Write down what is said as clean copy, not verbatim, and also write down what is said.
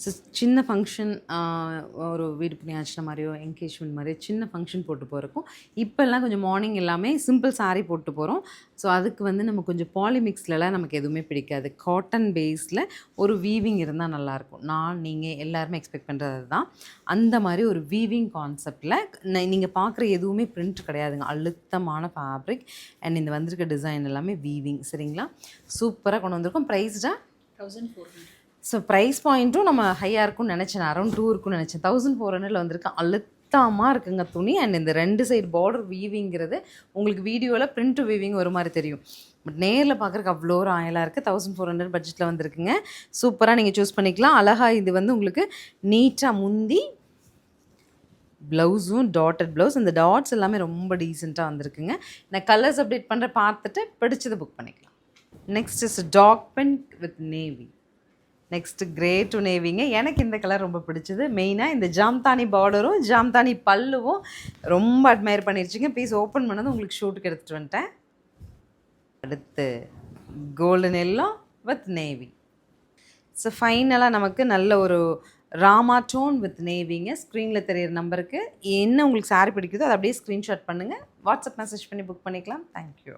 So சின்ன function ஒரு வீடு புண்ணியாச்சின மாதிரியோ என்கேஜ்மெண்ட் மாதிரியோ சின்ன ஃபங்க்ஷன் போட்டு போகிறக்கும் இப்போல்லாம் கொஞ்சம் மார்னிங் எல்லாமே சிம்பிள் சாரீ போட்டு போகிறோம். ஸோ அதுக்கு வந்து நம்ம கொஞ்சம் பாலிமிக்ஸ்லலாம் நமக்கு எதுவுமே பிடிக்காது. காட்டன் பேஸில் ஒரு வீவிங் இருந்தால் நல்லாயிருக்கும். நீங்கள் எல்லாருமே எக்ஸ்பெக்ட் பண்ணுறது தான். அந்த மாதிரி ஒரு வீவிங் கான்செப்டில் நீங்கள் பார்க்குற எதுவுமே பிரிண்ட் கிடையாதுங்க. அழுத்தமான ஃபேப்ரிக் அண்ட் இந்த வந்திருக்க டிசைன் எல்லாமே வீவிங். சரிங்களா? சூப்பராக கொண்டு வந்திருக்கோம். ப்ரைஸ்டாக 1400. ஸோ ப்ரைஸ் பாயிண்ட்டும் நம்ம ஹையாக இருக்கும்னு நினச்சேன். அரௌண்ட் 2 இருக்குன்னு நினச்சேன். 1400 வந்திருக்கு. அழுத்தமாக இருக்குங்க துணி. அண்ட் இந்த 2 சைடு பார்டர் வீவிங்கிறது உங்களுக்கு வீடியோவில் பிரிண்ட் வீவிங் ஒரு மாதிரி தெரியும். பட் நேரில் பார்க்குறக்கு அவ்வளோ ஒரு ஆயலாக இருக்குது. 1400 பட்ஜெட்டில் வந்துருக்குங்க. சூப்பராக நீங்கள் சூஸ் பண்ணிக்கலாம். அழகாக இது வந்து உங்களுக்கு நீட்டாக முந்தி ப்ளவுஸும் டாட்டட் ப்ளவுஸ். இந்த டாட்ஸ் எல்லாமே ரொம்ப டீசெண்டாக வந்திருக்குங்க. நான் கலர்ஸ் அப்டேட் பண்ணுற பார்த்துட்டு பிடிச்சதை புக் பண்ணிக்கலாம். Next is dark pink with navy. Next grey to நேவிங்க. எனக்கு இந்த கலர் ரொம்ப பிடிச்சது. மெயினாக இந்த ஜாம்தானி பார்டரும் ஜாம்தானி பல்லுவும் ரொம்ப அட்மையர் பண்ணிருச்சுங்க. பீஸ் ஓப்பன் பண்ணது உங்களுக்கு ஷூட்டுக்கு எடுத்துகிட்டு வந்துட்டேன். அடுத்து golden yellow with navy. So ஃபைனலாக நமக்கு நல்ல ஒரு ராமா டோன் வித் நேவிங்க. ஸ்க்ரீனில் தெரியிற நம்பருக்கு என்ன உங்களுக்கு சாரி பிடிக்குதோ அதை அப்படியே ஸ்க்ரீன்ஷாட் பண்ணுங்கள். வாட்ஸ்அப் மெசேஜ் பண்ணி புக் பண்ணிக்கலாம். தேங்க்யூ.